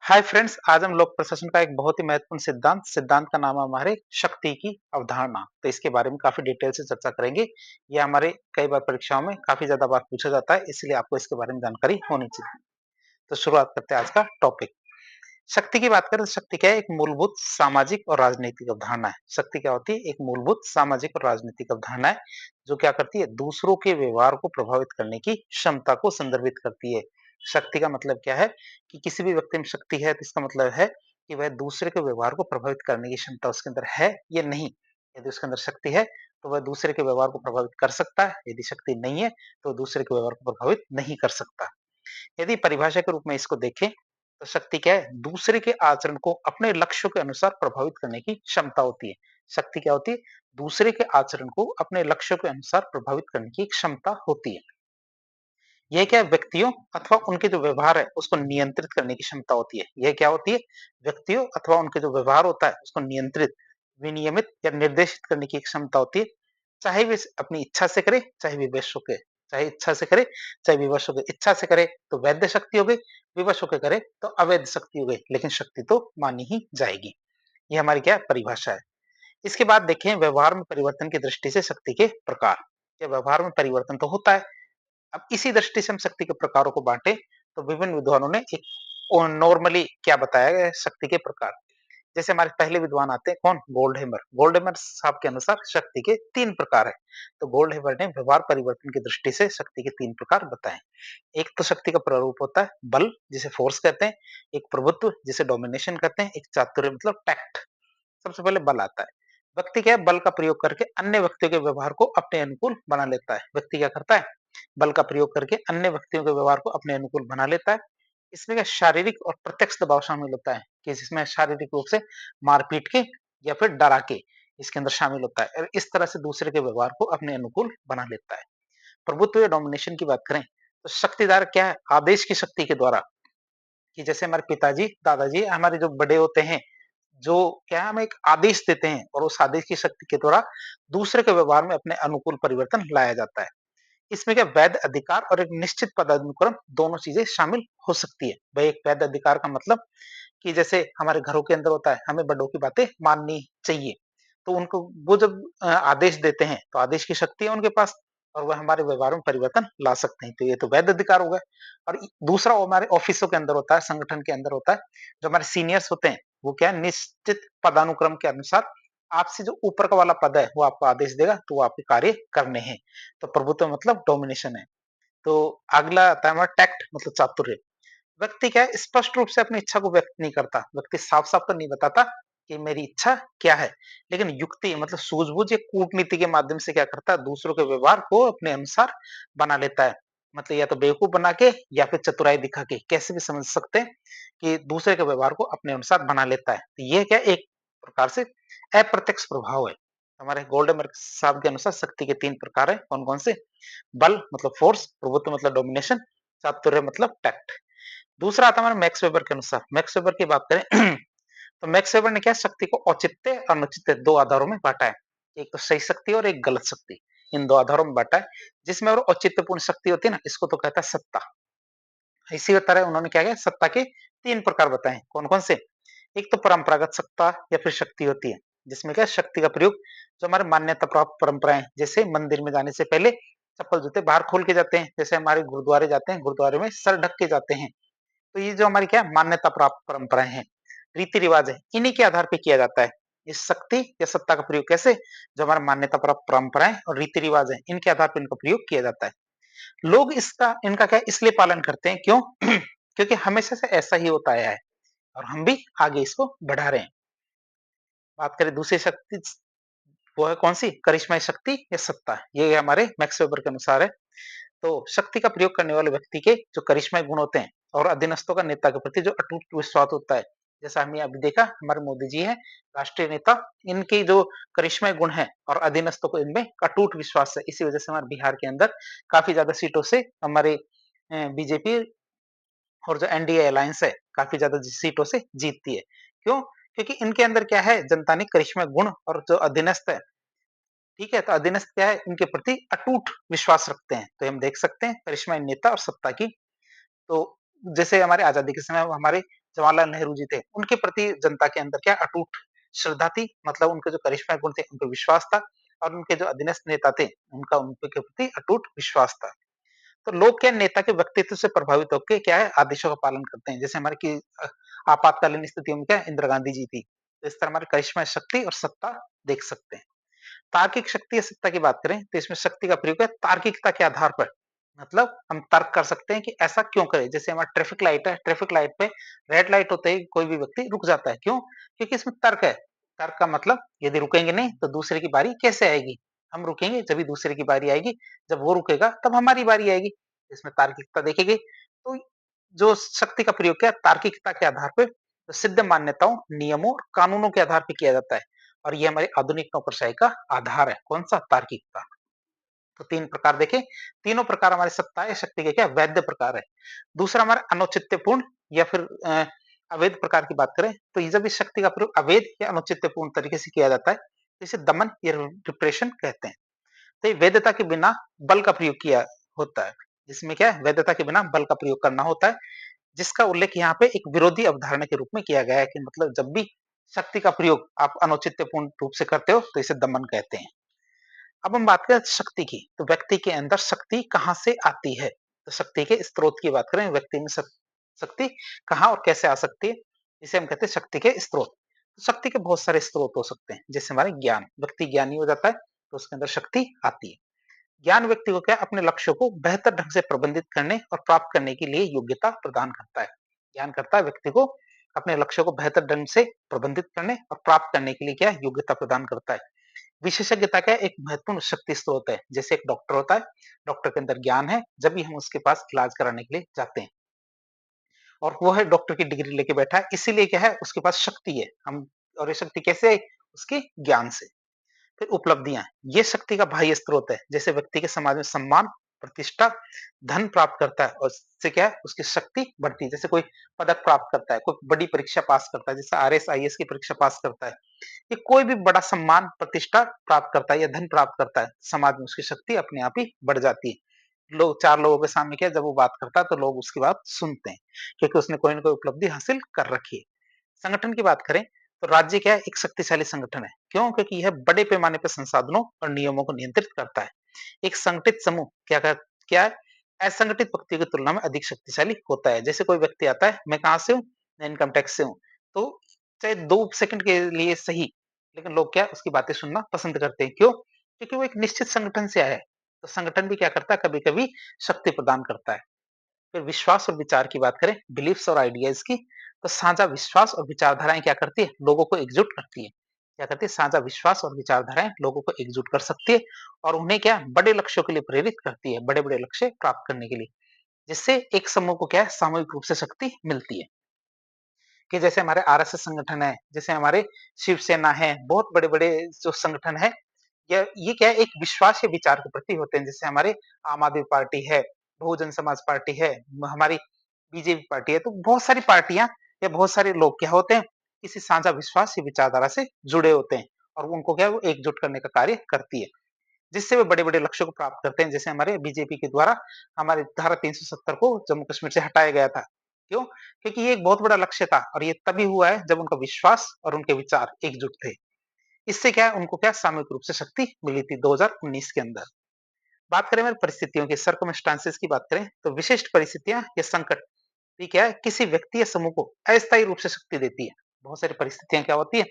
Hi friends, आज हम लोक प्रशासन का एक बहुत ही महत्वपूर्ण सिद्धांत सिद्धांत का नाम है हमारे शक्ति की अवधारणा। तो इसके बारे में काफी डिटेल से चर्चा करेंगे। ये हमारे कई बार परीक्षाओं में काफी ज्यादा बार पूछा जाता है, इसलिए आपको इसके बारे में जानकारी होनी चाहिए। तो शुरुआत करते हैं आज का टॉपिक। शक्ति की बात करें तो शक्ति क्या है? एक मूलभूत सामाजिक और राजनीतिक अवधारणा है। शक्ति क्या होती है? एक मूलभूत सामाजिक और राजनीतिक अवधारणा है जो क्या करती है? दूसरों के व्यवहार को प्रभावित करने की क्षमता को संदर्भित करती है। शक्ति का मतलब क्या है? कि किसी भी व्यक्ति में शक्ति है तो इसका मतलब है कि वह दूसरे के व्यवहार को प्रभावित करने की क्षमता उसके अंदर है या नहीं। यदि उसके अंदर शक्ति है तो वह दूसरे के व्यवहार को प्रभावित कर सकता है, यदि शक्ति नहीं है तो दूसरे के व्यवहार को प्रभावित नहीं कर सकता। यदि परिभाषा के रूप में इसको देखें तो शक्ति क्या है? दूसरे के आचरण को अपने लक्ष्यों के अनुसार प्रभावित करने की क्षमता होती है। शक्ति क्या होती है? दूसरे के आचरण को अपने लक्ष्यों के अनुसार प्रभावित करने की क्षमता होती है। यह क्या है? व्यक्तियों अथवा उनके जो व्यवहार है उसको नियंत्रित करने की क्षमता होती है। यह क्या होती है? व्यक्तियों अथवा उनके जो व्यवहार होता है उसको नियंत्रित, विनियमित या निर्देशित करने की एक क्षमता होती है। चाहे वे अपनी इच्छा से करे, चाहे विवश होके, चाहे इच्छा से करे, चाहे विवश होके। इच्छा से करे तो वैध शक्ति हो गई, विवश होके करे तो अवैध शक्ति हो गई, लेकिन शक्ति तो मानी ही जाएगी। ये हमारी क्या है? परिभाषा है। इसके बाद देखें व्यवहार में परिवर्तन की दृष्टि से शक्ति के प्रकार। या व्यवहार में परिवर्तन तो होता है। अब इसी दृष्टि से हम शक्ति के प्रकारों को बांटे तो विभिन्न विद्वानों ने एक नॉर्मली क्या बताया गया है शक्ति के प्रकार। जैसे हमारे पहले विद्वान आते हैं कौन? गोल्डहैमर। गोल्डहैमर साहब के अनुसार शक्ति के 3 प्रकार है। तो गोल्डहैमर ने व्यवहार परिवर्तन की दृष्टि से शक्ति के 3 प्रकार बताए। एक तो शक्ति का प्रारूप होता है बल, जिसे फोर्स कहते हैं। एक प्रभुत्व, जिसे डोमिनेशन कहते हैं। एक चातुर्य मतलब टैक्ट। सबसे पहले बल आता है। व्यक्ति क्या है? बल का प्रयोग करके अन्य व्यक्तियों के व्यवहार को अपने अनुकूल बना लेता है। व्यक्ति क्या करता है? बल का प्रयोग करके अन्य व्यक्तियों के व्यवहार को अपने अनुकूल बना लेता है। इसमें क्या शारीरिक और प्रत्यक्ष दबाव शामिल होता है कि जिसमें शारीरिक रूप से मारपीट के या फिर डरा के इसके अंदर शामिल होता है और इस तरह से दूसरे के व्यवहार को अपने अनुकूल बना लेता है। प्रभुत्व या डोमिनेशन की बात करें तो शक्तिदार क्या है? आदेश की शक्ति के द्वारा, कि जैसे हमारे पिताजी, दादाजी हमारे जो बड़े होते हैं, जो क्या है हमें एक आदेश देते हैं और उस आदेश की शक्ति के द्वारा दूसरे के व्यवहार में अपने अनुकूल परिवर्तन लाया जाता है। इसमें क्या वैध अधिकार और एक निश्चित पदानुक्रम दोनों चीजें शामिल हो सकती है। भाई एक वैध अधिकार का मतलब कि जैसे हमारे घरों के अंदर होता है हमें बड़ों की बातें माननी चाहिए। तो उनको वो जब आदेश देते हैं तो आदेश की शक्ति है उनके पास और वह हमारे व्यवहार में परिवर्तन ला सकते हैं। तो ये तो वैध अधिकार हो गया। और दूसरा वो हमारे ऑफिसों के अंदर होता है, संगठन के अंदर होता है। जो हमारे सीनियर्स होते हैं वो क्या है? निश्चित पदानुक्रम के अनुसार आपसे जो ऊपर का वाला पद है वो आपको आदेश देगा तो वो आपके कार्य करने हैं। तो प्रभुत्व मतलब डोमिनेशन है। तो अगला आता है हमारा टैक्ट मतलब चातुर्य। व्यक्ति क्या है? स्पष्ट रूप से अपनी इच्छा को व्यक्त नहीं करता। व्यक्ति साफ-साफ तो नहीं बताता कि मेरी इच्छा क्या है, लेकिन युक्ति मतलब सूझबूझ या कूटनीति के माध्यम से क्या करता है? दूसरों के व्यवहार को अपने अनुसार बना लेता है। मतलब या तो बेवकूफ बना के या फिर चतुराई दिखा के, कैसे भी समझ सकते हैं कि दूसरे के व्यवहार को अपने अनुसार बना लेता है। तो ये क्या एक प्रकार से अप्रत्यक्ष प्रभाव है। हमारे गोल्डनबर्ग साहब के अनुसार शक्ति के 3 प्रकार हैं। कौन-कौन से? बल मतलब फोर्स, प्रभुत्व मतलब डोमिनेशन, चातुर्य मतलब टैक्ट। दूसरा आता है हमारा मैक्स वेबर के अनुसार। मैक्स वेबर की बात करें तो मैक्स वेबर ने क्या शक्ति को औचित्य और अनुचित्य 2 आधारों में बाँटा है। एक तो सही शक्ति और एक गलत शक्ति। इन 2 आधारों में बाँटा है। जिसमें और औचित्यपूर्ण शक्ति होती है ना, इसको तो कहता है सत्ता। इसी तरह उन्होंने क्या किया? सत्ता के 3 प्रकार बताए। कौन-कौन से? एक तो परंपरागत सत्ता या फिर शक्ति होती है, जिसमें क्या शक्ति का प्रयोग जो हमारे मान्यता प्राप्त परंपराएं, जैसे मंदिर में जाने से पहले चप्पल जूते बाहर खोल के जाते हैं, जैसे हमारे गुरुद्वारे जाते हैं, गुरुद्वारे में सर ढक के जाते हैं। तो ये जो हमारी क्या मान्यता प्राप्त परंपराएं हैं, रीति रिवाज है, इन्हीं के आधार पे किया जाता है। इस शक्ति या सत्ता का प्रयोग कैसे? जो हमारा मान्यता प्राप्त परंपराएं और रीति रिवाज है, इनके आधार पर इनका प्रयोग किया जाता है। लोग इसका इनका क्या इसलिए पालन करते हैं, क्यों? क्योंकि हमेशा से ऐसा ही होता आया है और हम भी आगे इसको बढ़ा रहे हैं। बात करें दूसरी शक्ति, वो है कौन-सी? करिश्माई शक्ति या सत्ता। ये हमारे मैक्स वेबर के अनुसार है। तो शक्ति का प्रयोग करने वाले व्यक्ति के जो करिश्माई गुण होते हैं और अधीनस्थों का नेता के प्रति जो अटूट विश्वास होता है। जैसा हमने अभी देखा हमारे मोदी जी हैं, राष्ट्रीय नेता, इनके जो करिश्माई गुण हैं और अधीनस्थों को इनमें अटूट विश्वास है। इसी वजह से हमारे बिहार के अंदर काफ़ी ज़्यादा सीटों से हमारे बीजेपी और जो एनडीए अलायंस है, काफ़ी ज़्यादा सीटों से जीतती है। क्यों? क्योंकि इनके अंदर क्या है? जनता ने करिश्मा गुण और जो अधीनस्थ है, ठीक है? तो अधीनस्थ क्या है? इनके प्रति अटूट विश्वास रखते हैं। तो हम देख सकते हैं करिश्माई नेता और सत्ता की। तो जैसे हमारे आज़ादी के समय हमारे जवाहरलाल नेहरू जी थे, उनके प्रति जनता के अंदर क्या अटूट श्रद्धा थी, मतलब उनके जो करिश्मा गुण थे, उन पे विश्वास था और उनके जो अधीनस्थ नेता थे, उनका उनके प्रति अटूट विश्वास था। तो लोग क्या नेता के व्यक्तित्व से प्रभावित होके क्या है आदेशों का पालन करते हैं। जैसे हमारे की आपातकालीन स्थितियों में क्या इंदिरा गांधी जी थी। तो इस तरह हमारे करिश्मा शक्ति और सत्ता देख सकते हैं। तार्किक शक्ति या सत्ता की बात करें तो इसमें शक्ति का प्रयोग है तार्किकता के आधार पर। मतलब हम तर्क कर सकते हैं कि ऐसा क्यों करें। जैसे हमारा ट्रैफिक लाइट है, ट्रैफिक लाइट पे रेड लाइट होते ही कोई भी व्यक्ति रुक जाता है। क्यों? क्योंकि इसमें तर्क है। तर्क का मतलब यदि रुकेंगे नहीं तो दूसरे की बारी कैसे आएगी? हम रुकेंगे जब भी दूसरे की बारी आएगी, जब वो रुकेगा तब हमारी बारी आएगी। इसमें तार्किकता देखी गई। तो जो शक्ति का प्रयोग क्या तार्किकता के आधार पे सिद्ध मान्यताओं, नियमों, कानूनों के आधार पे किया जाता है। और ये हमारी आधुनिक नौकरशाही का आधार है। कौन सा? तार्किकता। तो 3 प्रकार देखें, तीनों प्रकार हमारी सत्ता या शक्ति के क्या वैध प्रकार है। दूसरा हमारा अनौचित्यपूर्ण या फिर अवैध प्रकार की बात करें तो ये जब इस शक्ति का प्रयोग अवैध या अनौचित्यपूर्ण तरीके से किया जाता है, तो इसे दमन या रिप्रेशन कहते हैं। तो ये वैधता के बिना बल का प्रयोग किया होता है। इसमें क्या है वैधता के बिना बल का प्रयोग करना होता है, जिसका उल्लेख यहाँ पे एक विरोधी अवधारणा के रूप में किया गया है कि मतलब जब भी शक्ति का प्रयोग आप अनौचित्यपूर्ण रूप से करते हो तो इसे दमन कहते हैं। अब हम बात करें शक्ति की, तो व्यक्ति के अंदर शक्ति कहाँ से आती है? तो शक्ति के स्रोत की बात करें, व्यक्ति में शक्ति कहाँ और कैसे आ सकती है? इसे हम कहते हैं शक्ति के स्रोत। तो शक्ति के बहुत सारे स्रोत हो सकते हैं, जैसे हमारे ज्ञान, व्यक्ति ज्ञानी हो जाता है तो उसके अंदर शक्ति आती है। ज्ञान व्यक्ति को क्या अपने लक्ष्यों को बेहतर ढंग से प्रबंधित करने और प्राप्त करने के लिए योग्यता प्रदान करता है। ज्ञान करता है व्यक्ति को अपने लक्ष्यों को बेहतर ढंग से प्रबंधित करने और प्राप्त करने के लिए क्या योग्यता प्रदान करता है। विशेषज्ञता क्या एक महत्वपूर्ण शक्ति स्रोत है। जैसे एक डॉक्टर होता है, डॉक्टर के अंदर ज्ञान है, जब भी हम उसके पास इलाज कराने के लिए जाते हैं और वो है डॉक्टर की डिग्री लेके बैठा है, इसीलिए क्या है उसके पास शक्ति है। हम और ये शक्ति कैसे आई? उसके ज्ञान से। फिर उपलब्धियां, ये शक्ति का बाह्य स्रोत है। जैसे व्यक्ति के समाज में सम्मान, प्रतिष्ठा, धन प्राप्त करता है और इससे क्या है उसकी शक्ति बढ़ती है। जैसे कोई पदक प्राप्त करता है, कोई बड़ी परीक्षा पास करता है, जैसे आरएस आईएएस की परीक्षा पास करता है, ये कोई भी बड़ा सम्मान, प्रतिष्ठा प्राप्त करता है या धन प्राप्त करता है, समाज में उसकी शक्ति अपने आप ही बढ़ जाती है। लोग 4 लोगों के सामने क्या जब वो बात करता है तो लोग उसकी बात सुनते हैं, क्योंकि उसने कोई न कोई उपलब्धि हासिल कर रखी है। संगठन की बात करें तो राज्य क्या है एक शक्तिशाली संगठन है। क्यों? क्योंकि यह बड़े पैमाने पर संसाधनों और नियमों को नियंत्रित करता है। एक संगठित समूह क्या है असंगठित व्यक्तियों की तुलना में अधिक शक्तिशाली होता है। जैसे कोई व्यक्ति आता है, मैं कहाँ से हूँ? मैं इनकम टैक्स से हूँ। तो चाहे 2 सेकंड के लिए सही, लेकिन लोग क्या उसकी बातें सुनना पसंद करते हैं। क्यों? क्योंकि वो एक निश्चित संगठन से आया है। तो संगठन भी क्या करता है कभी-कभी शक्ति प्रदान करता है। फिर विश्वास और विचार की बात करें, बिलीफ्स और आइडियाज की, तो साझा विश्वास और विचारधाराएं क्या करती है? लोगों को एकजुट करती है। क्या करती है? साझा विश्वास और विचारधाराएं लोगों को एकजुट कर सकती है और उन्हें क्या बड़े लक्ष्यों के लिए प्रेरित करती है, बड़े-बड़े लक्ष्य प्राप्त करने के लिए, जिससे एक समूह को क्या है सामूहिक रूप से शक्ति मिलती है। कि जैसे हमारे आरएसएस संगठन है, जैसे हमारे शिवसेना है, बहुत बड़े-बड़े जो संगठन है, ये क्या है एक विश्वास या विचार के प्रति होते हैं। जैसे हमारे आम आदमी पार्टी है, बहुजन समाज पार्टी है, हमारी बीजेपी पार्टी है, तो बहुत सारी पार्टियां या बहुत सारे लोग क्या होते हैं किसी साझा विश्वास या विचारधारा से जुड़े होते हैं और उनको क्या है वो एकजुट करने का कार्य करती है, जिससे वे बड़े-बड़े लक्ष्यों को प्राप्त करते हैं। जैसे हमारे बीजेपी के द्वारा हमारे धारा 370 को जम्मू कश्मीर से हटाया गया था। क्यों? क्योंकि ये एक बहुत बड़ा लक्ष्य था और ये तभी हुआ है जब उनका विश्वास और उनके विचार एकजुट थे। इससे क्या है उनको क्या सामूहिक रूप से शक्ति मिली थी 2019 के अंदर। बात करें हमारी परिस्थितियों की, सर्कमस्टांसेस की बात करें तो विशिष्ट परिस्थितियां या संकट ये क्या है किसी व्यक्ति या समूह को अस्थायी रूप से शक्ति देती है। बहुत सारी परिस्थितियां क्या होती है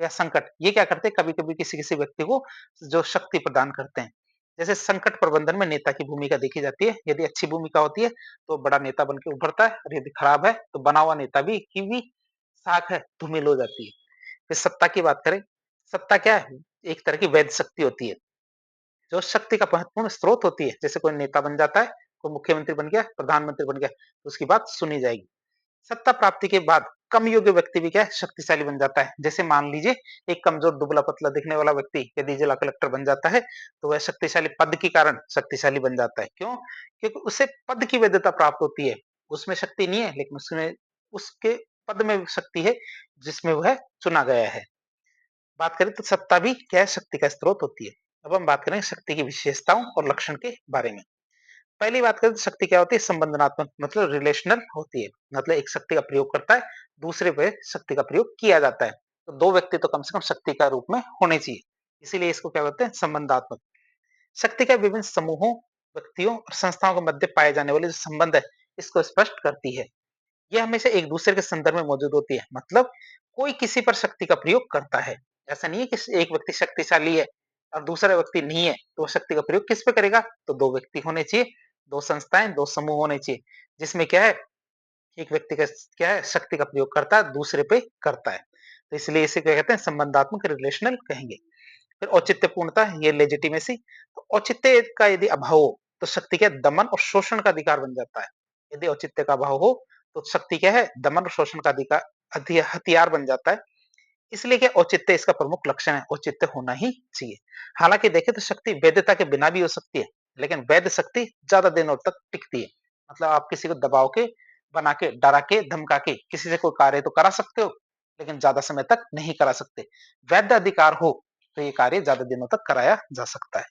या संकट ये क्या करते हैं कभी-कभी किसी-किसी व्यक्ति को जो शक्ति प्रदान करते हैं। जैसे संकट प्रबंधन में नेता की भूमिका देखी जाती है। यदि अच्छी भूमिका होती है तो बड़ा नेता बन के उभरता है और यदि खराब है तो बना हुआ नेता भी की भी साख है धूमिल हो जाती है। फिर सत्ता की बात करें, सत्ता क्या है? एक तरह की वैध शक्ति होती है, जो शक्ति का महत्वपूर्ण स्रोत होती है। जैसे कोई नेता बन जाता है, कोई मुख्यमंत्री बन गया, प्रधानमंत्री बन गया, तो उसकी बात सुनी जाएगी। सत्ता प्राप्ति के बाद कम योग्य व्यक्ति भी क्या है शक्तिशाली बन जाता है। जैसे मान लीजिए एक कमजोर दुबला-पतला दिखने वाला व्यक्ति यदि जिला कलेक्टर बन जाता है, तो वह शक्तिशाली पद के कारण शक्तिशाली बन जाता है। क्यों? क्योंकि उसे पद की वैधता प्राप्त होती है। उसमें शक्ति नहीं है, लेकिन उसमें उसके पद में शक्ति है, जिसमें वह चुना गया है। बात करें तो सत्ता भी क्या है शक्ति का स्रोत होती है। अब हम बात करें शक्ति की विशेषताओं और लक्षण के बारे में। पहली बात करें तो शक्ति क्या होती है? संबंधनात्मक मतलब रिलेशनल होती है। मतलब एक शक्ति का प्रयोग करता है, दूसरे पे शक्ति का प्रयोग किया जाता है। तो 2 व्यक्ति तो कम से कम शक्ति का रूप में होने चाहिए। इसीलिए इसको क्या बोलते हैं? संबंधात्मक। शक्ति का विभिन्न समूहों, व्यक्तियों और संस्थाओं के मध्य पाए जाने वाले जो संबंध है, इसको स्पष्ट करती है। ये हमेशा एक दूसरे के संदर्भ में मौजूद होती है। मतलब कोई किसी पर शक्ति का प्रयोग करता है। ऐसा नहीं है कि एक व्यक्ति शक्तिशाली है और दूसरा व्यक्ति नहीं है, तो वो शक्ति का प्रयोग किस पे करेगा? तो 2 व्यक्ति होने चाहिए, 2 संस्थाएँ, 2 समूह होने चाहिए। जिसमें क्या है, एक व्यक्ति का क्या है, शक्ति का प्रयोग करता है, दूसरे पे करता है। तो इसलिए इसे क्या कहते हैं? संबंधात्मक रिलेशनल कहेंगे। फिर औचित्यपूर्णता, ये लेजिटिमेसी। तो औचित्य का यदि अभाव हो, तो शक्ति क्या है? दमन और शोषण का अधिकार बन जाता है। यदि औचित्य का अभाव हो, तो शक्ति क्या है? दमन और शोषण का अधिकार हथियार बन जाता है। इसलिए क्या औचित्य इसका प्रमुख लक्षण है, औचित्य होना ही चाहिए। हालाँकि देखें तो शक्ति वैधता के बिना भी हो सकती है, लेकिन वैध शक्ति ज़्यादा दिनों तक टिकती है। मतलब आप किसी को दबाव के, बना के, डरा के, धमका के किसी से कोई कार्य तो करा सकते हो, लेकिन ज़्यादा समय तक नहीं करा सकते। वैध अधिकार हो, तो ये कार्य ज़्यादा दिनों तक कराया जा सकता है।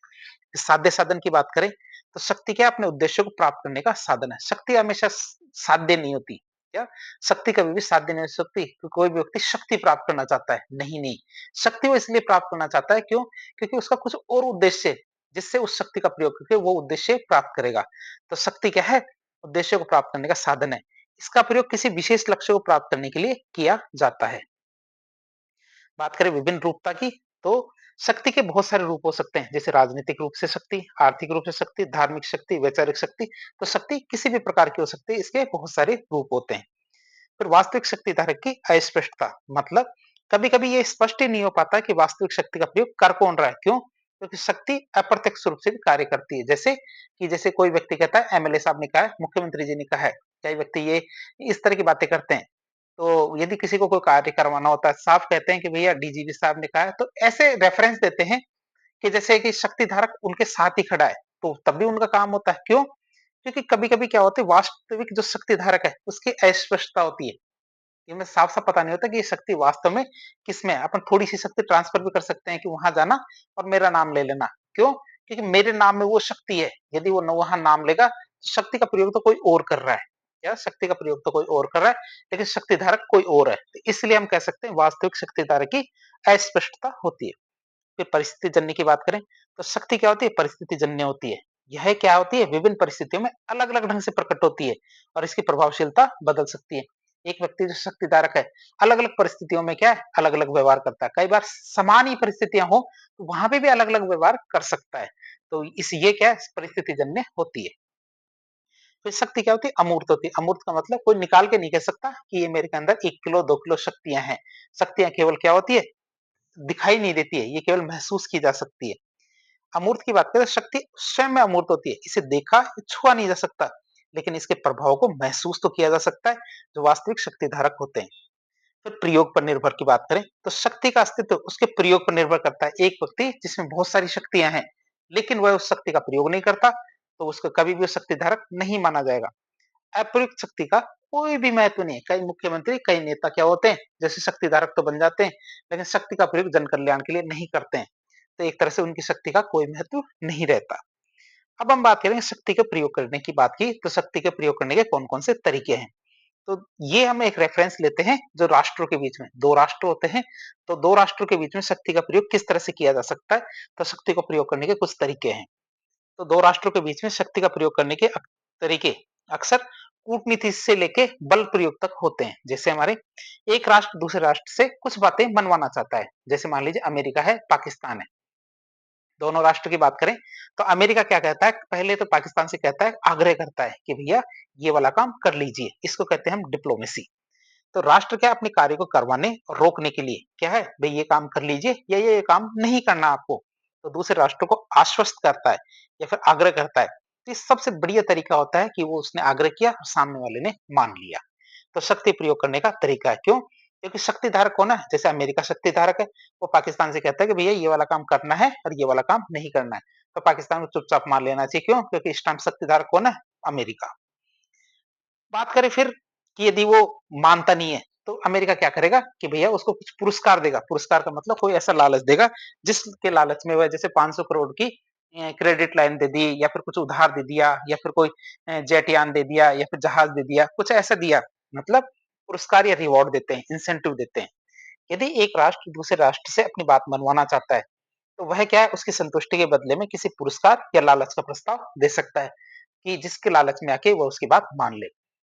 साध्य साधन की बात करें, तो शक्ति क्या है? अपने उद्देश्य को प्राप्त करने का साधन है। शक्ति हमेशा साध्य नहीं होती। क्या? शक्ति कभी भी साध्य नहीं हो सकती, तो कोई भी व्यक्ति शक्ति प्राप्त करना चाहता है, नहीं, नहीं। शक्ति वो इसलिए प्राप्त करना चाहता है, क्यों? क्योंकि उसका कुछ और उद्देश्य है, जिससे उस शक्ति का प्रयोग करके वो उद्देश्य प्राप्त करेगा। तो शक्ति क्या है? उद्देश्य को प्राप्त करने का साधन है। इसका प्रयोग किसी विशेष लक्ष्य को प्राप्त करने के लिए किया जाता है। बात करें विभिन्न रूपता की, तो शक्ति के बहुत सारे रूप हो सकते हैं, जैसे राजनीतिक रूप से शक्ति, आर्थिक रूप से शक्ति, धार्मिक शक्ति, वैचारिक शक्ति। तो शक्ति किसी भी प्रकार की हो सकती है, इसके बहुत सारे रूप होते हैं। फिर वास्तविक शक्ति धारक की अस्पष्टता, मतलब कभी-कभी ये स्पष्ट ही नहीं हो पाता कि वास्तविक शक्ति का प्रयोग कर कौन रहा है, क्यों? क्योंकि शक्ति अप्रत्यक्ष रूप से भी कार्य करती है। जैसे कोई व्यक्ति कहता है, एमएलए साहब ने कहा है, मुख्यमंत्री जी ने कहा है, कई व्यक्ति ये इस तरह की बातें करते हैं। तो यदि किसी को कोई कार्य करवाना होता है, साफ कहते हैं कि भैया डीजीपी साहब ने कहा है, तो ऐसे रेफरेंस देते हैं कि जैसे कि शक्ति धारक उनके साथ ही खड़ा है, तो तब भी उनका काम होता है, क्यों? क्योंकि कभी-कभी क्या होता है, वास्तविक जो शक्ति धारक है, उसकी अस्पष्टता होती है। इनमें साफ-साफ पता नहीं होता कि ये शक्ति वास्तव में किसमें है। अपन थोड़ी-सी शक्ति ट्रांसफर भी कर सकते हैं कि वहाँ जाना और मेरा नाम ले लेना। क्यों? क्योंकि मेरे नाम में वो शक्ति है। यदि वो न वहाँ नाम लेगा, तो शक्ति का प्रयोग तो कोई और कर रहा है। क्या? शक्ति का प्रयोग तो कोई और कर रहा है, लेकिन शक्ति धारक कोई और है। तो इसलिए हम कह सकते हैं वास्तविक शक्ति धारक की अस्पष्टता होती है। फिर परिस्थिति जन्य की बात करें, तो शक्ति क्या होती है? परिस्थिति जन्य होती है। यह क्या होती है? विभिन्न परिस्थितियों में अलग-अलग ढंग से प्रकट होती है और इसकी प्रभावशीलता बदल सकती है। एक व्यक्ति जो शक्ति धारक है, अलग-अलग परिस्थितियों में क्या है? अलग-अलग व्यवहार करता है। कई बार समान ही परिस्थितियाँ हो, तो वहाँ पे भी अलग-अलग व्यवहार कर सकता है। तो ये क्या है? परिस्थिति जन्य होती है। फिर शक्ति क्या होती है? अमूर्त होती है। अमूर्त का मतलब कोई निकाल के नहीं कह सकता कि ये मेरे के अंदर 1 किलो, 2 किलो शक्तियाँ हैं। शक्तियाँ केवल क्या होती है? दिखाई नहीं देती है, ये केवल महसूस की जा सकती है। अमूर्त की बात करें, शक्ति स्वयं में अमूर्त होती है, इसे देखा, छुआ नहीं जा सकता, लेकिन इसके प्रभाव को महसूस तो किया जा सकता है, जो वास्तविक शक्ति धारक होते हैं। फिर प्रयोग पर निर्भर की बात करें, तो शक्ति का अस्तित्व उसके प्रयोग पर निर्भर करता है। एक व्यक्ति जिसमें बहुत सारी शक्तियां हैं, लेकिन वह उस शक्ति का प्रयोग नहीं करता, तो उसको कभी भी वो शक्ति धारक नहीं माना जाएगा। अप्रयुक्त शक्ति का कोई भी महत्व नहीं है। कई मुख्यमंत्री, कई नेता क्या होते हैं, जैसे शक्ति धारक तो बन जाते हैं, लेकिन शक्ति का प्रयोग जन कल्याण के लिए नहीं करते हैं। तो एक तरह से उनकी शक्ति का कोई महत्व नहीं रहता। अब हम बात करेंगे शक्ति के प्रयोग करने की बात की, तो शक्ति के प्रयोग करने के कौन-कौन से तरीके हैं। तो ये हम एक रेफरेंस लेते हैं, जो राष्ट्रों के बीच में 2 राष्ट्र होते हैं, तो 2 राष्ट्रों के बीच में शक्ति का प्रयोग किस तरह से किया जा सकता है, तो शक्ति को प्रयोग करने के कुछ तरीके हैं। तो 2 राष्ट्रों के बीच में शक्ति का प्रयोग करने के तरीके अक्सर कूटनीति से लेके बल प्रयोग तक होते हैं। जैसे हमारे एक राष्ट्र दूसरे राष्ट्र से कुछ बातें मनवाना चाहता है। जैसे मान लीजिए अमेरिका है, पाकिस्तान है। दोनों राष्ट्र की बात करें, तो अमेरिका क्या कहता है, पहले तो पाकिस्तान से कहता है, आग्रह करता है कि भैया ये वाला काम कर लीजिए। इसको कहते हैं हम डिप्लोमेसी। तो राष्ट्र क्या अपने कार्य को करवाने और रोकने के लिए क्या है, भाई ये काम कर लीजिए या ये काम नहीं करना आपको, तो दूसरे राष्ट्र को आश्वस्त करता है या फिर आग्रह करता है। तो ये सबसे बढ़िया तरीका होता है कि वो उसने आग्रह किया और सामने वाले ने मान लिया। तो शक्ति प्रयोग करने का तरीका है, क्यों? क्योंकि शक्ति धारक कौन है? जैसे अमेरिका शक्ति धारक है, वो पाकिस्तान से कहता है कि भैया ये वाला काम करना है और ये वाला काम नहीं करना है। तो पाकिस्तान को चुपचाप मान लेना चाहिए, क्यों? क्योंकि इस टाइम शक्ति धारक कौन है? अमेरिका। बात करें फिर कि यदि वो मानता नहीं है, तो अमेरिका क्या करेगा कि भैया उसको कुछ पुरस्कार देगा। पुरस्कार का मतलब कोई ऐसा लालच देगा, जिसके लालच में वह जैसे 500 करोड़ की क्रेडिट लाइन दे दी या फिर कुछ उधार दे दिया या फिर कोई जेट-यान दे दिया या फिर जहाज दे दिया, कुछ ऐसा दिया। मतलब पुरस्कार या रिवॉर्ड देते हैं, इंसेंटिव देते हैं। यदि एक राष्ट्र दूसरे राष्ट्र से अपनी बात मनवाना चाहता है, तो वह क्या है उसकी संतुष्टि के बदले में किसी पुरस्कार या लालच का प्रस्ताव दे सकता है, कि जिसके लालच में आके वो उसकी बात मान ले।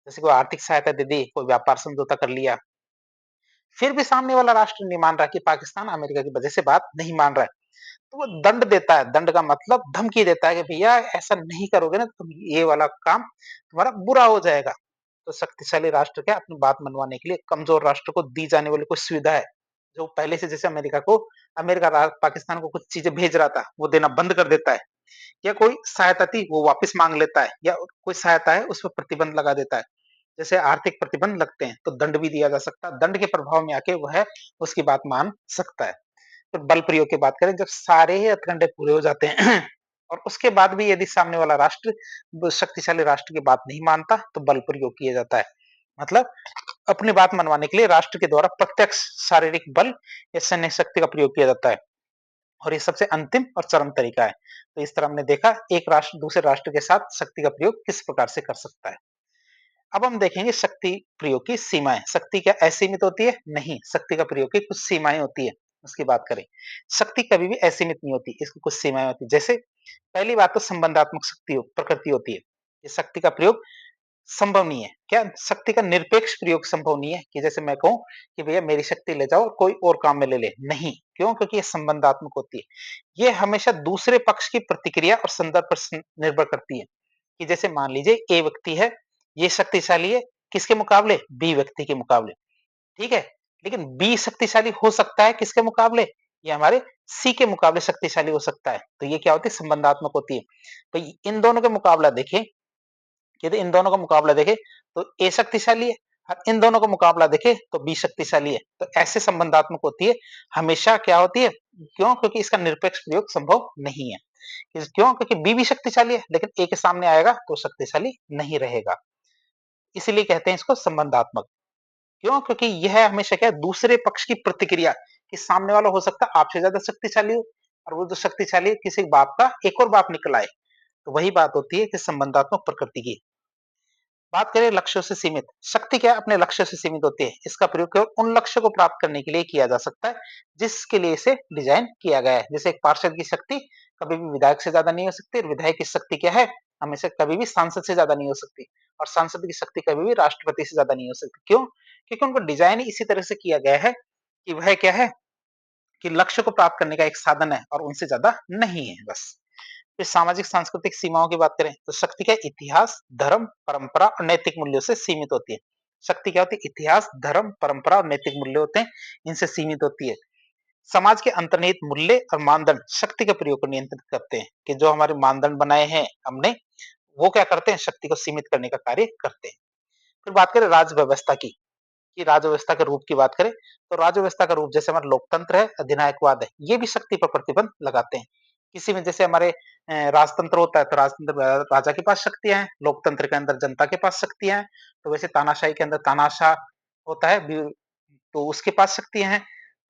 जैसे कोई आर्थिक सहायता दे दी, कोई व्यापार समझौता कर लिया, फिर भी सामने वाला राष्ट्र नहीं मान रहा कि पाकिस्तान अमेरिका की वजह से बात नहीं मान रहा है, तो वो दंड देता है। दंड का मतलब धमकी देता है कि भैया ऐसा नहीं करोगे ना तो ये वाला काम तुम्हारा बुरा हो जाएगा। तो शक्तिशाली राष्ट्र क्या अपनी बात मनवाने के लिए कमजोर राष्ट्र को दी जाने वाली कुछ सुविधा है, जो पहले से जैसे अमेरिका पाकिस्तान को कुछ चीजें भेज रहा था वो देना बंद कर देता है, या कोई सहायता थी वो वापस मांग लेता है, या कोई सहायता है उस पर प्रतिबंध लगा देता है। जैसे आर्थिक प्रतिबंध लगते हैं तो दंड भी दिया जा सकता है, दंड के प्रभाव में आके वह उसकी बात मान सकता है। तो बल प्रयोग की बात करें, जब सारे ही हथकंडे पूरे हो जाते हैं और उसके बाद भी यदि सामने वाला राष्ट्र शक्तिशाली राष्ट्र की बात नहीं मानता तो बल प्रयोग किया जाता है। मतलब अपनी बात मनवाने के लिए राष्ट्र के द्वारा प्रत्यक्ष शारीरिक बल या सैन्य शक्ति का प्रयोग किया जाता है, और ये सबसे अंतिम और चरम तरीका है। तो इस तरह हमने देखा एक राष्ट्र दूसरे राष्ट्र के साथ शक्ति का प्रयोग किस प्रकार से कर सकता है। अब हम देखेंगे शक्ति प्रयोग की सीमाएं। शक्ति क्या असीमित होती है? नहीं, शक्ति का प्रयोग की कुछ सीमाएं होती है, उसकी बात करें। शक्ति कभी भी असीमित नहीं होती, इसकी कुछ सीमाएं होती है। जैसे पहली बात तो संबंधात्मक शक्ति प्रकृति होती है। ये शक्ति का प्रयोग संभव नहीं है। क्या शक्ति का निरपेक्ष प्रयोग संभव नहीं है, कि जैसे मैं कहूं कि भैया मेरी शक्ति ले जाओ और कोई और काम में ले ले, नहीं। क्यों? क्योंकि ये संबंधात्मक होती है। ये हमेशा दूसरे पक्ष की प्रतिक्रिया और संदर्भ पर निर्भर करती है। कि जैसे मान लीजिए ए व्यक्ति है, ये शक्तिशाली है, किसके मुकाबले? बी व्यक्ति के मुकाबले, ठीक है। लेकिन बी शक्तिशाली हो सकता है किसके मुकाबले? ये हमारे सी के मुकाबले शक्तिशाली हो सकता है। तो ये क्या होती है? संबंधात्मक होती है। तो इन दोनों का मुकाबला देखें, यदि इन दोनों का मुकाबला देखें तो ए शक्तिशाली है, और इन दोनों का मुकाबला देखें तो बी शक्तिशाली है। तो ऐसे संबंधात्मक होती है, हमेशा क्या होती है? क्यों? क्योंकि इसका निरपेक्ष प्रयोग संभव नहीं है। क्यों? क्योंकि बी भी शक्तिशाली है, लेकिन ए के सामने आएगा तो शक्तिशाली नहीं रहेगा। इसीलिए कहते हैं इसको संबंधात्मक। क्यों? क्योंकि यह हमेशा क्या है? दूसरे पक्ष की प्रतिक्रिया, कि सामने वाला हो सकता है आपसे ज्यादा शक्तिशाली हो, और वो जो शक्तिशाली है किसी बाप का एक और बाप निकल आए। तो वही बात होती है कि संबंधात्मक प्रकृति की। बात करें लक्ष्यों से सीमित। शक्ति क्या है? अपने लक्ष्य से सीमित होती है। इसका प्रयोग केवल उन लक्ष्य को प्राप्त करने के लिए किया जा सकता है जिसके लिए इसे डिजाइन किया गया है। जैसे एक पार्षद की शक्ति कभी भी विधायक से ज्यादा नहीं हो सकती, और विधायक की शक्ति क्या है? हमेशा कभी भी सांसद से ज्यादा नहीं हो सकती, और सांसद की शक्ति कभी भी राष्ट्रपति से ज्यादा नहीं हो सकती। क्यों? क्योंकि उनको डिजाइन ही इसी तरह से किया गया है कि वह क्या है, कि लक्ष्य को प्राप्त करने का एक साधन है और उनसे ज्यादा नहीं है, बस। फिर सामाजिक सांस्कृतिक सीमाओं की बात करें तो शक्ति का इतिहास, धर्म, परंपरा और नैतिक मूल्यों से सीमित होती है। शक्ति क्या होती है? इतिहास, धर्म, परंपरा और नैतिक मूल्य होते हैं, इनसे सीमित होती है। समाज के अंतर्निहित मूल्य और मानदंड शक्ति के प्रयोग को नियंत्रित करते हैं, कि जो हमारे मानदंड बनाए हैं हमने, वो क्या करते हैं? शक्ति को सीमित करने का कार्य करते हैं। फिर बात करें राज व्यवस्था की, कि राज्य व्यवस्था के रूप की बात करें तो राज्य व्यवस्था का रूप जैसे हमारा लोकतंत्र है, अधिनायकवाद है, ये भी शक्ति पर प्रतिबंध लगाते हैं। किसी में जैसे हमारे राजतंत्र होता है तो राजतंत्र में राजा के पास शक्तियां हैं, लोकतंत्र के अंदर जनता के पास शक्तियां हैं। तो वैसे तानाशाही के अंदर तानाशाह होता है तो उसके पास शक्तियां हैं।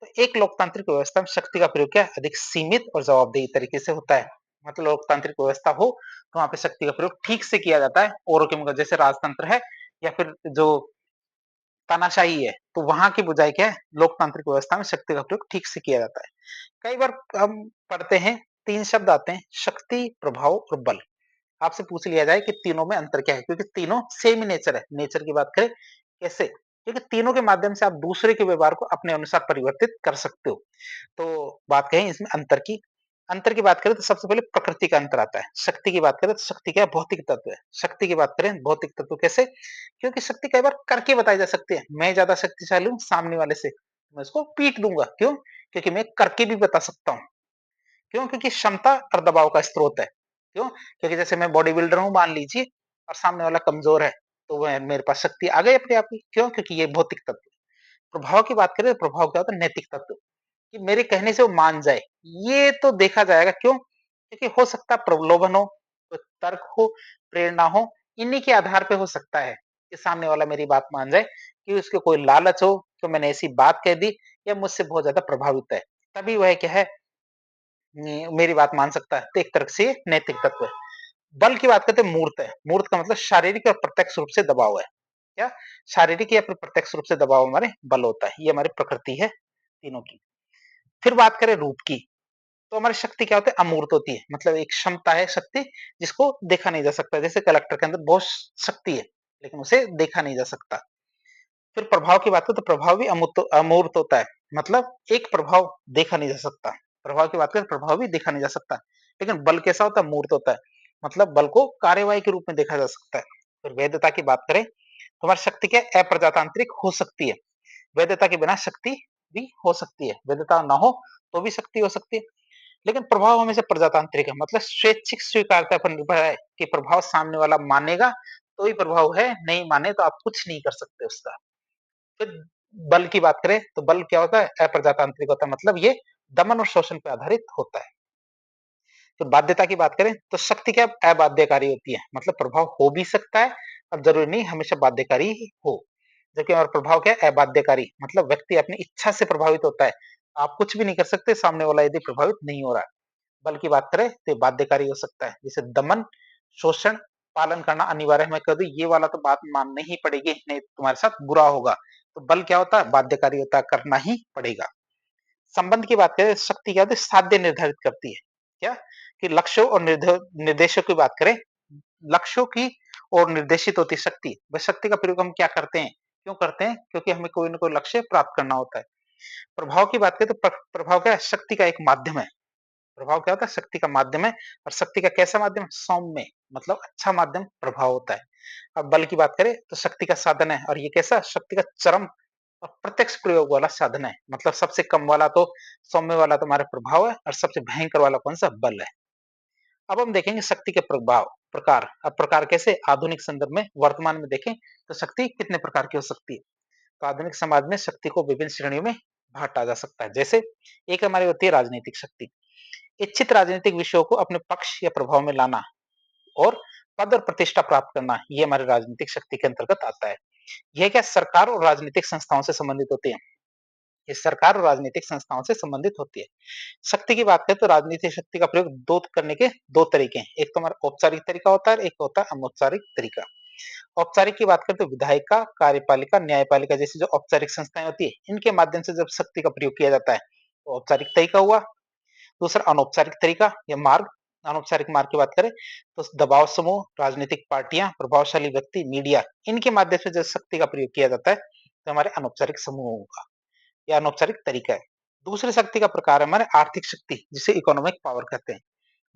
तो एक लोकतांत्रिक व्यवस्था में शक्ति का प्रयोग क्या है? अधिक सीमित और जवाबदेही तरीके से होता है। मतलब लोकतांत्रिक व्यवस्था हो तो वहां पे शक्ति का प्रयोग ठीक से किया जाता है, औरों के मुकाबले जैसे राजतंत्र है या फिर जो तानाशाही है, तो वहाँ की बजाय क्या है? लोकतांत्रिक व्यवस्था में शक्ति का प्रयोग ठीक से किया जाता है। कई बार हम पढ़ते हैं, 3 शब्द आते हैं, शक्ति, प्रभाव और बल। आपसे पूछ लिया जाए कि तीनों में अंतर क्या है? क्योंकि तीनों सेम ही नेचर है। नेचर की बात करें कैसे? क्योंकि तीनों के माध्यम से आप दूसरे के व्यवहार को अपने अनुसार परिवर्तित कर सकते हो। तो बात करें इसमें अंतर की बात करें तो सबसे पहले प्रकृति का अंतर आता है। शक्ति की बात करें तो शक्ति क्या है? भौतिक तत्व है। शक्ति की बात करें भौतिक तत्व कैसे? क्योंकि शक्ति कई बार करके बताई जा सकती है। मैं ज्यादा शक्तिशाली हूँ सामने वाले से, मैं उसको पीट दूंगा। क्यों? क्योंकि मैं करके भी बता सकता हूँ। क्यों? क्योंकि क्षमता और दबाव का स्रोत है। क्यों? क्योंकि जैसे मैं बॉडी बिल्डर हूँ मान लीजिए, और सामने वाला कमजोर है, तो वह मेरे पास शक्ति आ गई अपने आप ही। क्यों? क्योंकि ये भौतिक तत्व है। प्रभाव की बात करें तो प्रभाव क्या होता है? नैतिक तत्व, कि मेरे कहने से वो मान जाए। ये तो देखा जाएगा। क्यों? क्योंकि हो सकता है प्रलोभन हो, कोई तर्क हो, प्रेरणा हो, इन्हीं के आधार पे हो सकता है कि सामने वाला मेरी बात मान जाए, कि उसको कोई लालच हो, तो मैंने ऐसी बात कह दी, या मुझसे बहुत ज्यादा प्रभावित है, तभी वह क्या है? मेरी बात मान सकता है, तो एक तरह से ये नैतिक तत्व है। बल की बात करते हैं, मूर्त है। मूर्त का मतलब शारीरिक और प्रत्यक्ष रूप से दबाव है। क्या? शारीरिक या फिर प्रत्यक्ष रूप से दबाव हमारे बल होता है। ये हमारी प्रकृति है तीनों की। फिर बात करें रूप की, तो हमारी शक्ति क्या होती है? अमूर्त होती है। मतलब एक क्षमता है शक्ति, जिसको देखा नहीं जा सकता। जैसे कलेक्टर के अंदर बहुत शक्ति है, लेकिन उसे देखा नहीं जा सकता। फिर प्रभाव की बात करें तो प्रभाव भी अमूर्त होता है। मतलब एक प्रभाव देखा नहीं जा सकता। प्रभाव की बात करें, प्रभाव भी देखा नहीं जा सकता। लेकिन बल कैसा होता है? मूर्त होता है। मतलब बल को कार्यवाही के रूप में देखा जा सकता है। फिर वैधता की बात करें, तो हमारी शक्ति क्या है? अप्रजातांत्रिक हो सकती है। वैधता के बिना शक्ति भी हो सकती है। वैधता ना हो तो भी शक्ति हो सकती है। लेकिन प्रभाव हमेशा प्रजातांत्रिक है। मतलब स्वैच्छिक स्वीकार्यता पर निर्भर है कि प्रभाव सामने वाला मानेगा तो ही प्रभाव है, नहीं माने तो आप कुछ नहीं कर सकते उसका। फिर बल की बात करें, तो बल क्या होता है? अप्रजातांत्रिक होता है। मतलब ये दमन और शोषण पे आधारित होता है। तो बाध्यता की बात करें, तो शक्ति क्या अबाध्यकारी होती है। मतलब प्रभाव हो भी सकता है, अब जरूरी नहीं हमेशा बाध्यकारी ही हो। जबकि हमारा प्रभाव क्या है? अबाध्यकारी। मतलब व्यक्ति अपनी इच्छा से प्रभावित होता है। आप कुछ भी नहीं कर सकते सामने वाला यदि प्रभावित नहीं हो रहा है। बल की बात करें तो बाध्यकारी हो सकता है। जैसे दमन, शोषण, पालन करना अनिवार्य है। मैं कह दूं ये वाला तो बात माननी ही पड़ेगी, नहीं तुम्हारे साथ बुरा होगा। तो बल क्या होता है? बाध्यकारी होता है, करना ही पड़ेगा। संबंध की बात करें, शक्ति क्या होती है? साध्य निर्धारित करती है। क्या? कि लक्ष्यों और निर्देशों की बात करें, लक्ष्यों की और निर्देशित होती शक्ति। बस शक्ति का प्रयोग हम क्या करते हैं? क्यों करते हैं? क्योंकि हमें कोई ना कोई लक्ष्य प्राप्त करना होता है। प्रभाव की बात करें तो प्रभाव क्या है? शक्ति का एक माध्यम है। प्रभाव क्या होता है? शक्ति का माध्यम है। और शक्ति का कैसा माध्यम? सौम्य, मतलब अच्छा माध्यम प्रभाव होता है। अब बल की बात करें तो शक्ति का साधन है, और ये कैसा? शक्ति का चरम और प्रत्यक्ष प्रयोग वाला साधन है। मतलब सबसे कम वाला तो सौम्य वाला तो हमारा प्रभाव है, और सबसे भयंकर वाला कौन सा? बल है। अब हम देखेंगे शक्ति के प्रभाव प्रकार। अब प्रकार कैसे? आधुनिक संदर्भ में वर्तमान में देखें तो शक्ति कितने प्रकार की हो सकती है। तो आधुनिक समाज में शक्ति को विभिन्न श्रेणियों में बांटा जा सकता है। जैसे एक हमारी होती है राजनीतिक शक्ति। इच्छित राजनीतिक विषयों को अपने पक्ष या प्रभाव में लाना और पद और प्रतिष्ठा प्राप्त करना, ये हमारी राजनीतिक शक्ति के अंतर्गत आता है। यह क्या? सरकार और राजनीतिक संस्थाओं से संबंधित होती है। ये सरकार और राजनीतिक संस्थाओं से संबंधित होती है। शक्ति की बात करें तो राजनीतिक शक्ति का प्रयोग दो करने के दो तरीके हैं। एक तो हमारा औपचारिक तरीका होता है, एक होता है अनौपचारिक तरीका। औपचारिक की बात करें तो विधायिका, कार्यपालिका, न्यायपालिका जैसी जो औपचारिक संस्थाएं होती है, इनके माध्यम से जब शक्ति का प्रयोग किया जाता है तो औपचारिक तरीका हुआ। दूसरा अनौपचारिक तरीका या मार्ग। अनौपचारिक मार्ग की बात करें तो दबाव समूह, राजनीतिक पार्टियां, प्रभावशाली व्यक्ति, मीडिया, इनके माध्यम से जब शक्ति का प्रयोग किया जाता है तो हमारे अनौपचारिक समूह होगा या अनौपचारिक तरीका है। दूसरे शक्ति का प्रकार है हमारे आर्थिक शक्ति, जिसे इकोनॉमिक पावर कहते हैं।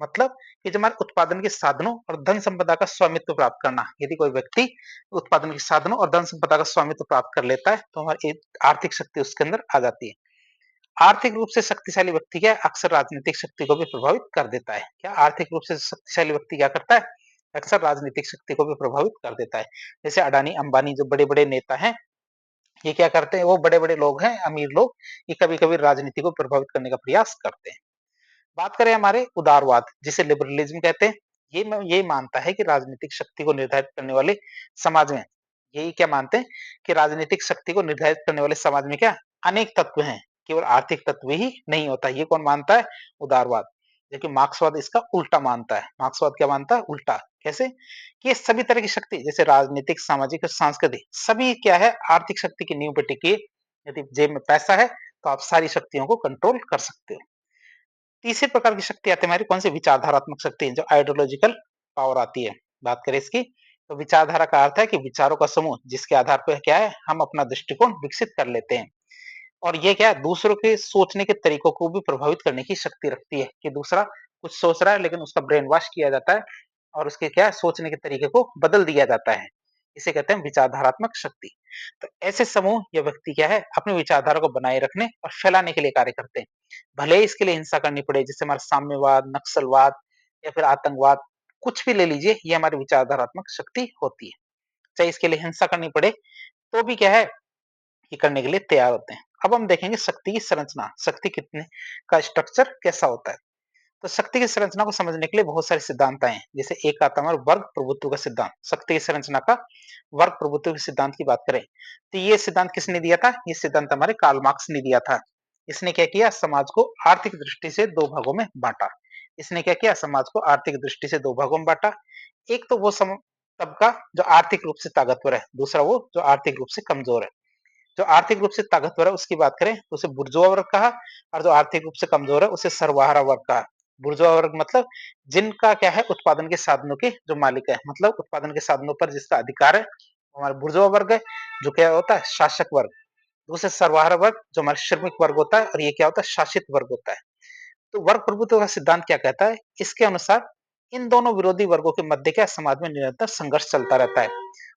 मतलब कि जो हमारे उत्पादन के साधनों और धन संपदा का स्वामित्व प्राप्त करना। यदि कोई व्यक्ति उत्पादन के साधनों और धन संपदा का स्वामित्व प्राप्त कर लेता है तो हमारी आर्थिक शक्ति उसके अंदर आ जाती है। आर्थिक रूप से शक्तिशाली व्यक्ति क्या है? अक्सर राजनीतिक शक्ति को भी प्रभावित कर देता है। क्या? आर्थिक रूप से शक्तिशाली व्यक्ति क्या करता है? अक्सर राजनीतिक शक्ति को भी प्रभावित कर देता है। जैसे अडानी अंबानी जो बड़े बड़े नेता हैं, ये क्या करते हैं? वो बड़े बड़े लोग हैं, अमीर लोग, ये कभी कभी राजनीति को प्रभावित करने का प्रयास करते हैं। बात करें हमारे उदारवाद, जिसे लिबरलिज्म कहते हैं। ये मानता है कि राजनीतिक शक्ति को निर्धारित करने वाले समाज में, यही क्या मानते हैं कि राजनीतिक शक्ति को निर्धारित करने वाले समाज में क्या अनेक तत्व हैं, केवल आर्थिक तत्व ही नहीं होता। ये कौन मानता है? उदारवाद। जबकि मार्क्सवाद इसका उल्टा मानता है। मार्क्सवाद क्या मानता है? उल्टा। कैसे? कि ये सभी तरह की शक्ति, जैसे राजनीतिक, सामाजिक और सांस्कृतिक, सभी क्या है? आर्थिक शक्ति की नींव पे टिकी है। यदि जेब में पैसा है तो आप सारी शक्तियों को कंट्रोल कर सकते हो। तीसरे प्रकार की शक्ति आती है हमारी कौन सी? विचारधारात्मक शक्ति, जो आइडियोलॉजिकल पावर आती है। बात करें इसकी, तो विचारधारा का अर्थ है कि विचारों का समूह, जिसके आधार पर क्या है? हम अपना दृष्टिकोण विकसित कर लेते हैं। और ये क्या है? दूसरों के सोचने के तरीकों को भी प्रभावित करने की शक्ति रखती है, कि दूसरा कुछ सोच रहा है लेकिन उसका ब्रेन वॉश किया जाता है और उसके क्या है? सोचने के तरीके को बदल दिया जाता है। इसे कहते हैं विचारधारात्मक शक्ति। तो ऐसे समूह या व्यक्ति क्या है? अपनी विचारधारा को बनाए रखने और फैलाने के लिए कार्य करते हैं। भले ही इसके लिए हिंसा करनी पड़े, जैसे हमारा साम्यवाद, नक्सलवाद या फिर आतंकवाद, कुछ भी ले लीजिए, ये हमारी विचारधारात्मक शक्ति होती है। चाहे इसके लिए हिंसा करनी पड़े तो भी क्या है? ये करने के लिए तैयार होते हैं। अब हम देखेंगे शक्ति की संरचना, शक्ति कितने का स्ट्रक्चर कैसा होता है। तो शक्ति की संरचना को समझने के लिए बहुत सारे सिद्धांत आए हैं। जैसे एक आता है वर्ग प्रभुत्व का सिद्धांत। शक्ति की संरचना का वर्ग प्रभुत्व के सिद्धांत की बात करें तो ये सिद्धांत किसने दिया था? ये सिद्धांत हमारे कार्ल मार्क्स ने दिया था। इसने क्या किया, समाज को आर्थिक दृष्टि से 2 भागों में बाँटा। इसने क्या किया, समाज को आर्थिक दृष्टि से 2 भागों में बाँटा। एक तो वो तबका जो आर्थिक रूप से ताकतवर है, दूसरा वो जो आर्थिक रूप से कमज़ोर है। जो आर्थिक रूप से ताकतवर है उसकी बात करें तो उसे बुर्जुआ वर्ग कहा, और जो आर्थिक रूप से कमज़ोर है उसे सर्वहारा वर्ग कहा। बुर्जुआ वर्ग मतलब जिनका क्या है, उत्पादन के साधनों के जो मालिक है, मतलब उत्पादन के साधनों पर जिसका अधिकार है, वो हमारा बुर्जुआ वर्ग है, जो क्या होता है, शासक वर्ग। दूसरे सर्वहारा वर्ग जो हमारा श्रमिक वर्ग होता है, और ये क्या होता है, शासित वर्ग होता है। तो वर्ग प्रभुत्व का सिद्धांत क्या कहता है? इसके अनुसार इन दोनों विरोधी वर्गों के मध्य क्या, समाज में निरंतर संघर्ष चलता रहता है,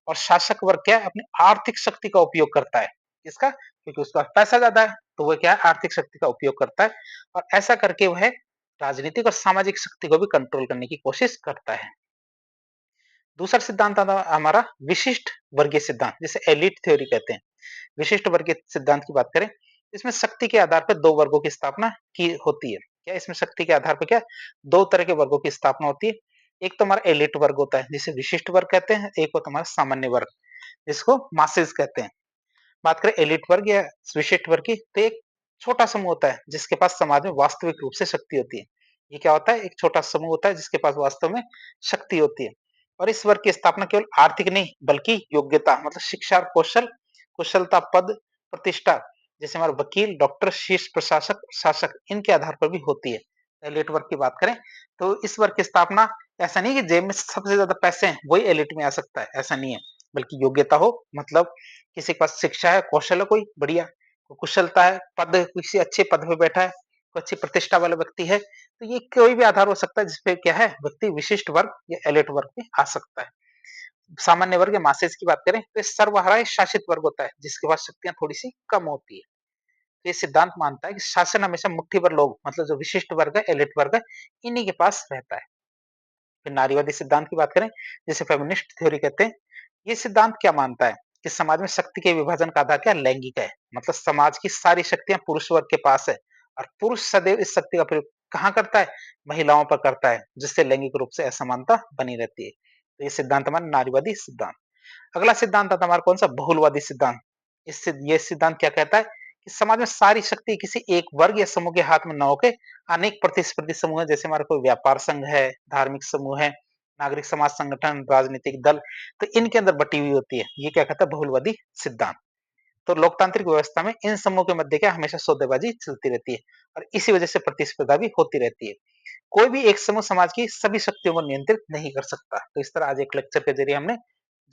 और शासक वर्ग क्या है, अपनी आर्थिक शक्ति का उपयोग करता है। किसका? क्योंकि उसका पैसा ज्यादा है, तो वो क्या है, आर्थिक शक्ति का उपयोग करता है, और ऐसा करके वह राजनीतिक और सामाजिक शक्ति को भी कंट्रोल करने की कोशिश करता है। दूसरा सिद्धांत आता है हमारा विशिष्ट वर्गीय सिद्धांत, जिसे एलिट थ्योरी कहते हैं। विशिष्ट वर्गीय सिद्धांत की बात करें, इसमें शक्ति के आधार पर 2 वर्गों की स्थापना की होती है। क्या इसमें शक्ति के आधार पर क्या 2 तरह के वर्गों की स्थापना होती है। एक तो हमारा एलिट वर्ग होता है, जिसे विशिष्ट वर्ग कहते हैं, एक होता है हमारा सामान्य वर्ग, जिसको मासेस कहते हैं। बात करें एलिट वर्ग या विशिष्ट वर्ग की, तो एक छोटा समूह होता है जिसके पास समाज में वास्तविक रूप से शक्ति होती है। ये क्या होता है, एक छोटा समूह होता है जिसके पास वास्तव में शक्ति होती है, और इस वर्ग की स्थापना केवल आर्थिक नहीं बल्कि योग्यता, मतलब शिक्षा और कुशलता, पद, प्रतिष्ठा, जैसे हमारे वकील, डॉक्टर, शीर्ष प्रशासक, शासक, इनके आधार पर भी होती है। एलिट वर्ग की बात करें तो इस वर्ग की स्थापना, ऐसा नहीं कि जेब में सबसे ज्यादा पैसे हैं वही एलिट में आ सकता है, ऐसा नहीं है, बल्कि योग्यता हो, मतलब किसी के पास शिक्षा है, कौशल है, कोई बढ़िया, कुशलता है, पद, किसी अच्छे पद पे बैठा है, कोई अच्छी प्रतिष्ठा वाला व्यक्ति है, तो ये कोई भी आधार हो सकता है जिसपे क्या है, व्यक्ति विशिष्ट वर्ग या एलिट वर्ग में आ सकता है। सामान्य वर्ग या मासेस की बात करें तो सर्वहारा शासित वर्ग होता है जिसके पास शक्तियां थोड़ी सी कम होती है। तो ये सिद्धांत मानता है कि शासन हमेशा मुट्ठी भर लोग, मतलब जो विशिष्ट वर्ग है, एलिट वर्ग है, इन्हीं के पास रहता है। फिर नारीवादी सिद्धांत की बात करें, जिसे फेमिनिस्ट थ्योरी कहते हैं, ये सिद्धांत क्या मानता है कि समाज में शक्ति के विभाजन का आधार क्या, लैंगिक है, मतलब समाज की सारी शक्तियां पुरुष वर्ग के पास है, और पुरुष सदैव इस शक्ति का प्रयोग कहाँ करता है, महिलाओं पर करता है, जिससे लैंगिक रूप से असमानता बनी रहती है। तो ये सिद्धांत हमारा नारीवादी सिद्धांत। अगला सिद्धांत आता है हमारा कौन सा, बहुलवादी सिद्धांत। ये सिद्धांत क्या कहता है कि समाज में सारी शक्ति किसी एक वर्ग या समूह के हाथ में न होके अनेक प्रतिस्पर्धी समूह है, जैसे हमारा कोई व्यापार संघ है, धार्मिक समूह है, नागरिक समाज संगठन, राजनीतिक दल, तो इनके अंदर बटी हुई होती है। ये क्या कहता है, बहुलवादी सिद्धांत। तो लोकतांत्रिक व्यवस्था में इन समूहों के मध्य क्या, हमेशा सौदेबाजी चलती रहती है, और इसी वजह से प्रतिस्पर्धा भी होती रहती है। कोई भी एक समूह समाज की सभी शक्तियों को नियंत्रित नहीं कर सकता। तो इस तरह आज एक लेक्चर के जरिए हमने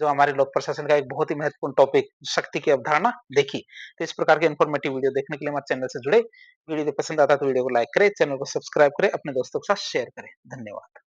जो हमारे लोक प्रशासन का एक बहुत ही महत्वपूर्ण टॉपिक शक्ति की अवधारणा देखी। तो इस प्रकार के इन्फॉर्मेटिव वीडियो देखने के लिए हमारे चैनल से जुड़े। वीडियो पसंद आता है तो वीडियो को लाइक करें, चैनल को सब्सक्राइब करें, अपने दोस्तों के साथ शेयर करें। धन्यवाद।